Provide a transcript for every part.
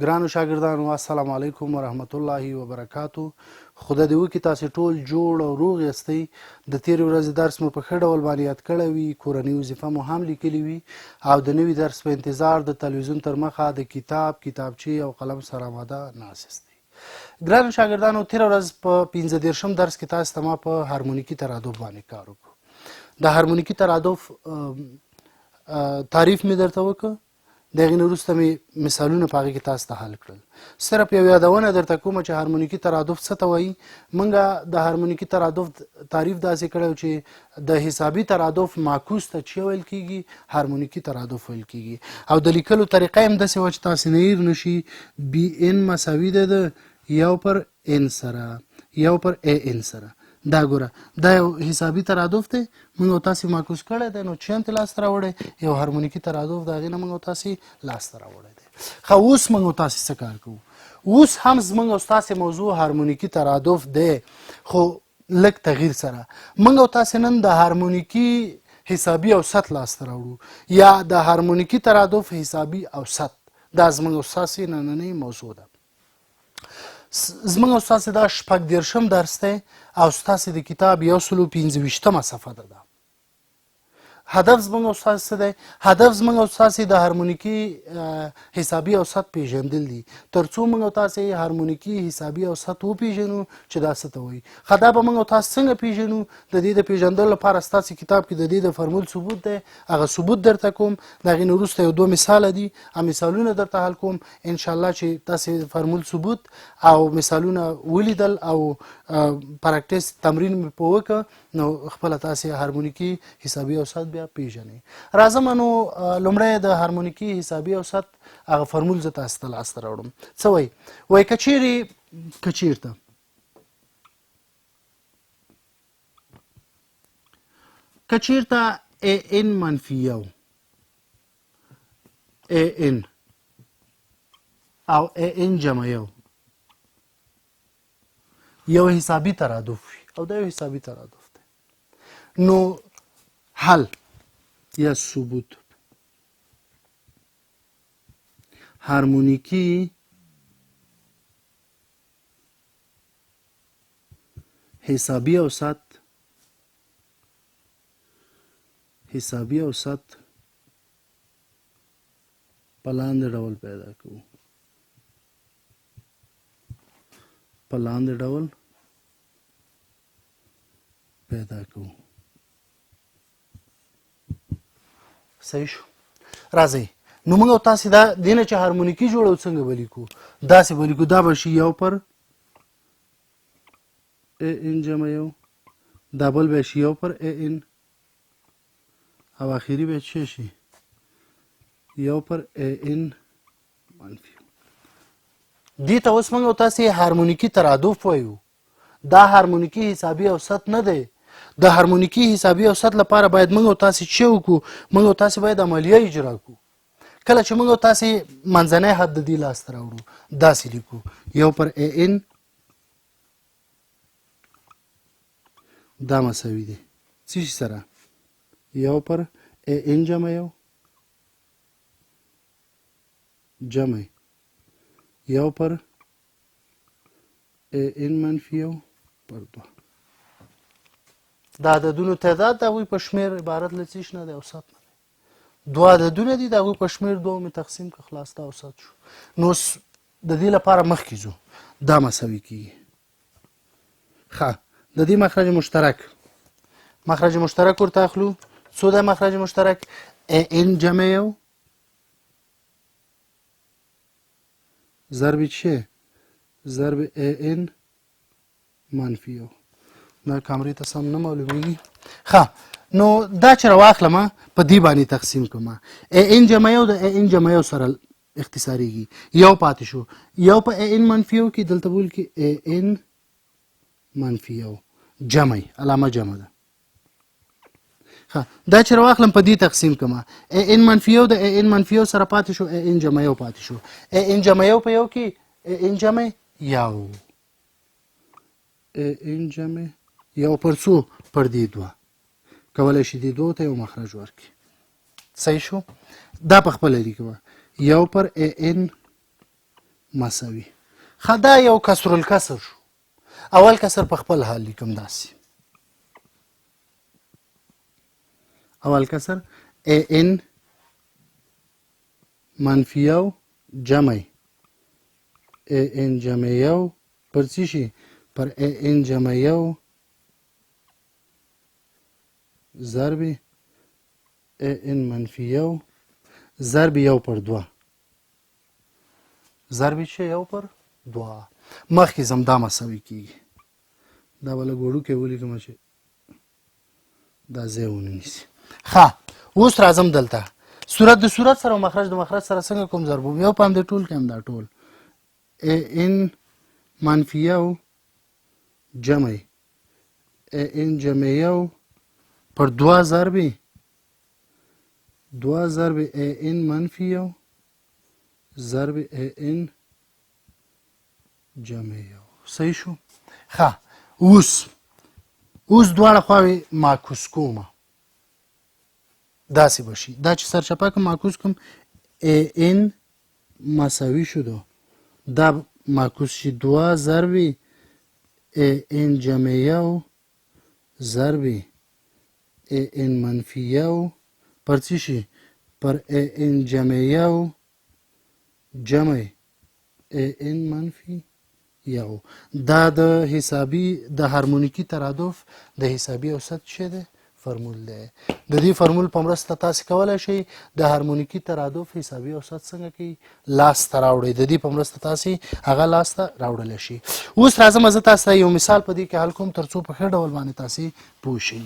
ګرانو شاګردانو السلام علیکم ورحمت الله وبرکاتو. خدای دې وکړي تاسې ټول جوړ او روغ یاستئ. د تېرې ورځې درس مو په ښه ډول باندې یاد کړی وي، کورنۍ وظیفه مو هم لیکلي وي او د نوي درس په انتظار د تلویزیون تر مخه د کتاب، کتابچې او قلم سره آماده ناست یاستئ. ګرانو شاګردانو تېره ورځ په 15 درس کې تاسو ته ما په هارمونیکي ترادف باندې کار وکړو. د هارمونیکي ترادف تعریف مې درته وکړ، د هغې نه وروسته مې مثالونه په هغې کې تاسو ته حل کړل. صرف یو یادونه درته کومه چې هارمونیکي ترادف څه ته وایي. موږ د هارمونیکي ترادف تعریف داسې کړی چې د حسابي ترادف معکوس ته چې ویل کېږي هارمونیکي ترادف ویل کېږي. او د لیکلو طریقه یې هم داسې وه چې تاسې نه هېر نه شي. بي ان مساوي ده د یو پر ان سره، یو پر ا ان سره. دا ګوره دا یو حسابي ترادف دی، موږ او تاسې معکوس کړی دی، نو چې هم ترې لاسته راوړی یو هارمونیکي ترادف د هغې نه موږ او تاسې لاسته راوړی دی. ښه اوس موږ او تاسې څه کار کوو؟ اوس هم زموږ او ستاسې موضوع هارمونیکي ترادف دی، خو لږ تغییر سره. موږ او تاسې نن د هارمونیکي حسابي اوسط لاسته راوړو یا د هارمونیکي ترادف حسابي اوسط. دا زموږ او ستاسې نننۍ موضوع ده. زموږ او ستاسې دا 14 درس دی او ستاسې د کتاب 125 صفحه ده. هدف زموږ او ستاسې څه دی؟ هدف زموږ او ستاسې د هارمونیکي حسابي اوسط پیژندل دي، تر څو موږ او تاسې هارمونیکي حسابي اوسط وپیژنو چې دا څه ته وایي. ښه دا به موږ او تاسې څنګه پیژنو؟ د دې د پیژندلو لپاره ستاسې کتاب کې د دې د فورمول ثبوت دی، هغه ثبوت درته کوم. د هغې نه وروسته 2 مثاله دي، هغه مثالونه درته حل کوم انشاءالله چې تاسې فورمول ثبوت او مثالونه ولیدل او پراکټیس تمرین مې په وکړه نو خپله تاسې هارمونیکي حسابي اوسط بیا پیژنئ. راځم نو لومړی د هارمونیکي حسابي اوسط هغه فورمول زه تاسو ته لاسته راوړم. څه وایي؟ وایي کچیرته ا ان منفي یو ا ان او ا ان جمع یو حسابي ترادف وي او دا یو حسابي ترادف دی، نو حل یا ثبوت هارمونیکي حسابي اوسط په لاندې ډول پیدا کوو. په لاندې ډول پیدا کوو. صحیح شو؟ راځئ نو موږ او تاسې دا دې نه چې هارمونیکي جوړو څنګه به لیکو؟ داسې به لیکو، دا به شي یو پر ا ان جمع یو، دا بل به شي یو پر ا ان او اخري به څه شي؟ یو پر ا ان منفي. دې ته اوس موږ او تاسې هارمونیکي ترادف وایو. دا هارمونیکي حسابي اوسط نه دی. د هارمونیکي حسابي اوسط لپاره باید موږ او تاسې څه وکړو؟ موږ او تاسې باید عملیه اجرا کړو. کله چې موږ او تاسې منځنی حد د دې لاسته راوړو داسې لیکو یو پر ا ان دا مساوي دی څه شي سره؟ یو پر ا ان جمع یو جمع یو پر ا ان منفي یو پر 2. د عددونو تعداد د هغوی په شمېر عبارت له څه شي نه دی؟ اوسط نه دی. 2 عددونه دي، د هغوی په شمېر 2 مې تقسیم که خلاص دا اوسط شو. نو د دې لپاره مخکې ځو، دا مساوي کېږي. ښه د دې مخرج مشترک ورته اخلو. څو دی مخرج مشترک؟ ا ان جمع یو ضرب چه؟ ضرب ا ان منفي یو. دا کامرې ته سم نه معلومیږي. ښه نو دا چې راواخلم په دې باندې تقسیم کوم. ا ان جمع یو د ا ان جمع یو سره اختصاریږي، یو پاتې شو. یو په ا ان منفي یو کې دلته بول کې ا ان منفي یو جمع علامه جمع ده. دا چې راواخلم په دې تقسیم کوم. ا ان منفي یو د ا ان منفي یو سره پاتې شو، ا ان جمع یو پاتې شو. ا ان جمع یو په یو کې ا ان جمع یو، ا ان جمع یو پر څو؟ پر دې 2. کولی شي دې 2 ته یو مخرج ورکړي. صحیح شو؟ دا په خپله لیکوه یو پر ا ان مساوي. ښه دا یو کسر الکسر شو. اول کسر په خپل حال لیکم داسې. اول کسر ان منفي یو جمع ان جمع یو پر څه شي پر ان جمع یو ضرب ان منفي یو ضرب یو پر دوه ضرب چې یو پر دوه مخکې ځم دا مساوي کېږي. دا به لږ وړوکی ولیکم چې دا ځای ونه نیسي. ښه اوس راځم دلته صورت د صورت سره او مخرج د مخرج سره څنګه کوم ضربوم. یو پام دې ټول کړم دا ټول ان منفي یو جمع ان جمع یو پر دوه ضرب دوه ضرب ان منفي یو ضرب ان جمع یو. صحیح شو. ښه اوس دواړه خواوې معکوس کومه داسې به شي. دا چې سرچپه کړم معکوس کړم ان مساوي شو دا معکوس شي دوه ضرب ان جمع یو ضرب ان منفي یو پر څه شي پر ان جمع یو جمع ان منفي یو. دا د حسابي د هارمونیکي ترادف د حسابي اوسط څه دی فرمول دی. د دې فرمول په مرسته تاسو کولی شئ د هارمونیکي ترادف حسابي اوسط څنګه کوي لاسته راوړئ. د دې په مرسته تاسو هغه لاسته راوړلی شي. اوس راځم زه تاسو ته یو مثال په دې کې حل کوم تر څو په ښه ډول باندې تاسو پوه شئ.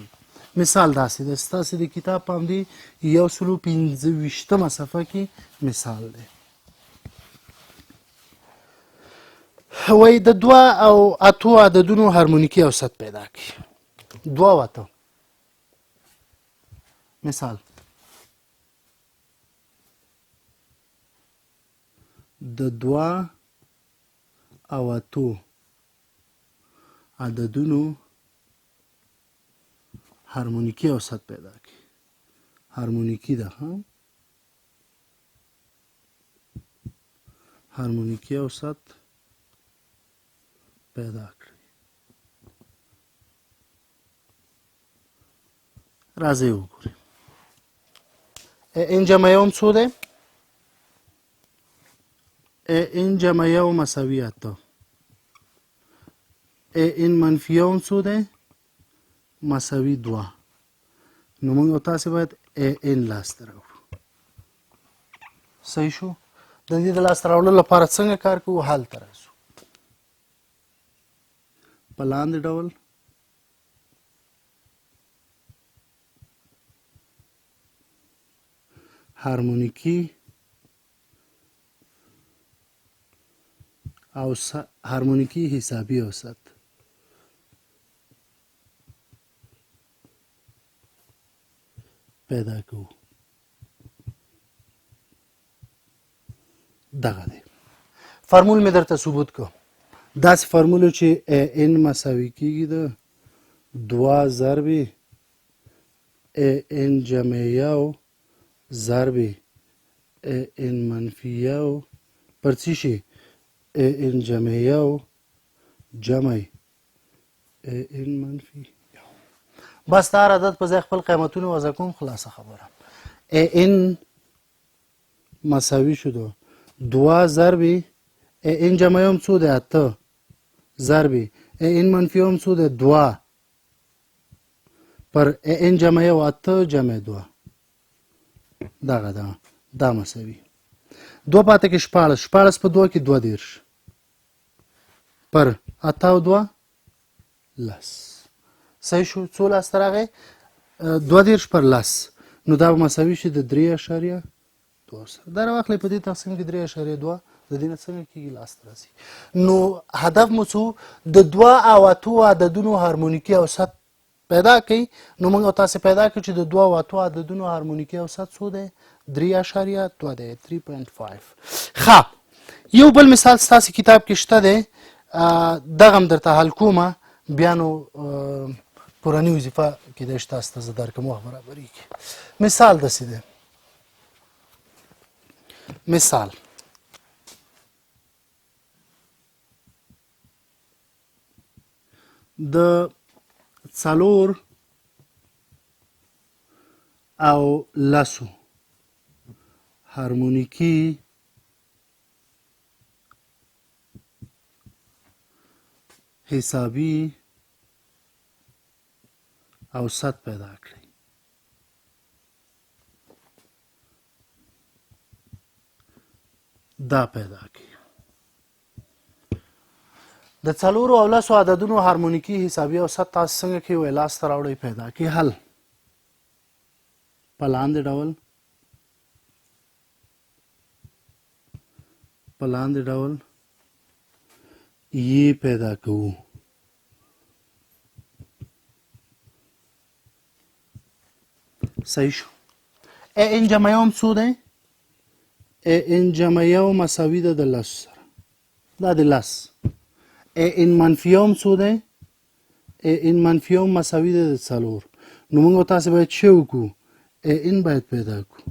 مثال داسې دی ستاسو د کتاب په همدې 125مه صفحه کې مثال دی. وایي د دوه او اتو عددونو هارمونیکي اوسط پیدا کړي. دوه او اته مثال د دوه او اتو عددونو هارمونیکي اوسط پیدا کړي. هارمونیکي ده هارمونیکي اوسط پیدا کړي. راځئ وګورئ ان جمع یو څو دی ان جمع یو مساوي اته ان منفي یو څو دی مساوي دوه. نو موږ او تاسې باید ان لاسته راوړو. صحیح شو. د دې د لاسته راوړلو لپاره څنګه کار کوو حل ته راځو. په لاندې ډول هارمونیکي او هارمونیکي حسابي اوسط پیدا کوو. دغه دی فرمول مې درته ثبوت کو. داسې فرمول چې ان مساوي کېږي د دوه ضرب ان جمع یو ضرب ان منفي یو پر څه شي ان جمع یو جمع ان منفي یو. بس دا عدد په ځای خپل قیمتونه وضع کوم. خلاصه خبره ان مساوي شو دوه ضرب ان جمع یو څو دی اته ضرب ان منفي یو څو دی دوه پر ان جمع یو اته جمع دوه. دغه ده دا مساوي دوه پاته کې شپاړس شپاړس په دوه کې دوه دېرش پر اته او دوه لس. صحیح شو. څو لاسته راغی دوه دېرش پر لس. نو دا به مساوي شي د 3.2 سره. دا راواخلئ په دې تقسیم کې 3.2 د دې نه څنګه کېږي لاسته راځي. نو هدف مو څو د دوه او اتو عددونو هارمونیکي اوسط پیدا کړئ. نو موږ او تاسې پیدا کړو چې د دوه او اتو عددونو هارمونیکي اوسط څو دی 3.2 دی 3.5. ښه یو بل مثال ستاسې کتاب کې شته دی دغه هم درته حل کومه بیا نو پورنۍ وظیفه کیدای شي تاسو ته زه درکړم وخت برابرېږي. مثال داسې دی مثال د 4 او 10 هارمونیکی حسابی اوسط پیدا کړئ. دا پیدا کړئ. د 4 او 10 عددونو هارمونیکی حسابي اوسط تاسو څنګه کوئ؟ لاسته راوړئ، پیدا کړئ. حل په لاندې ډول یې پیدا کوو. صحیح شو. ان جمع یوم څو دی؟ ان جمع یو مساوي ده د 10 سره، دا د 10. ان منفي یوم څو دی؟ ان منفي یوم مساوي ده د 4. نو موږ تاسو باید څه وکړو؟ ان باید پیدا کړو.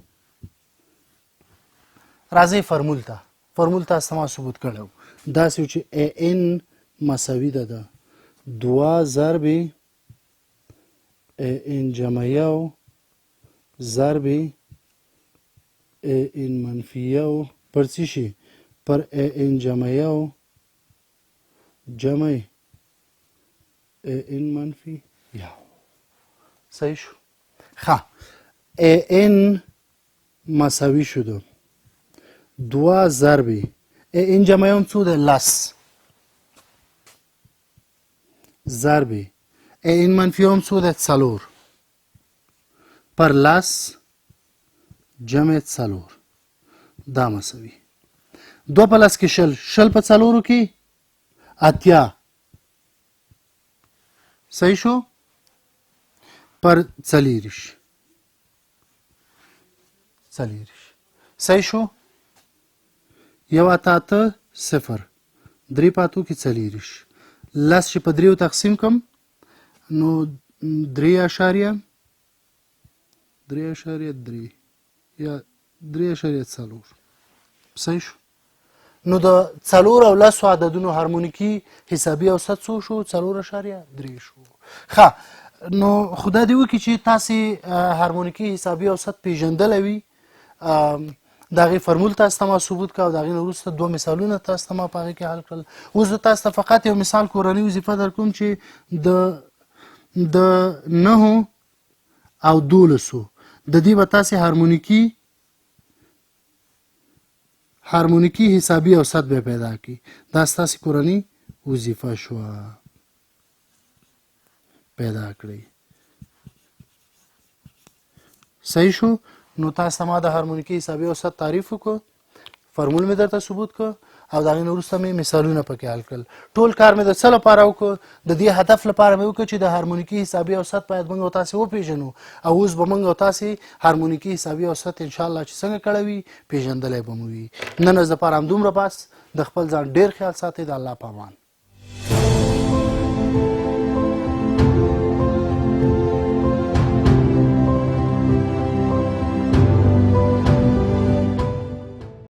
راځئ فرمول تاسو ما ثبوت کړو. داسې چې ان مساوي ده د 2 ضرب ان جمع یو ضرب ان منفي یو پر څه شي؟ پر ان جمع یو جمع ان منفي یو. صحیح شو. ښه، ان مساوي شو ده 2 ضرب ان جمع یوم څو ده؟ 10 ضرب ان منفي یوم څو ده؟ 4 پر 10 جمع 4. دا مساوي 2 په 10 کې شل په 4 کې 80. صحیح شو. پر 40. صحیح شو. 1 8 0 3 پاتو کې 40. 10 چې په 3 تقسیم کم نو 3.3 یا 3.4. صحیح شو. نو د 4 او 10 عددونو هارمونیکی حسابي اوسط څو شو؟ 4.3 شو. ښه، نو خدای دې وکړي چې تاسې هارمونیکی حسابي اوسط پیژندلی وي. د هغې فرمول تاسو ته ما ثبوت کړه او د هغې نه وروسته 2 مثالونه تاسو ته ما په هغې کې حل کړل. اوس زه تاسو ته فقط یو مثال کورنۍ وظیفه در کوم چې د 9 او 12 د دې به تاسې هارمونیکی حسابي اوسط به پیدا کړي. دا ستاسې کورنۍ وظیفه شوه، پیدا کړئ. صحیح شو. نو تاسو ما د هارمونیکی حسابي اوسط تعریف وکړو، فرمول مې درته ثبوت کړ او د هغې نه وروسته مې مثالونه پکې حل کړل. ټول کار مې د څه لپاره وکړ؟ د دې هدف لپاره مې وکړ چې د هارمونیکی حسابي اوسط باید موږ او تاسې وپېژنو. او اوس به موږ او تاسې هارمونیکی حسابي اوسط انشاءالله چې څنګه کړی وي پېژندلی به مو وي. نن ورځ دپاره همدومره بس. د خپل ځان ډېر خیال ساتئ. د الله په امان.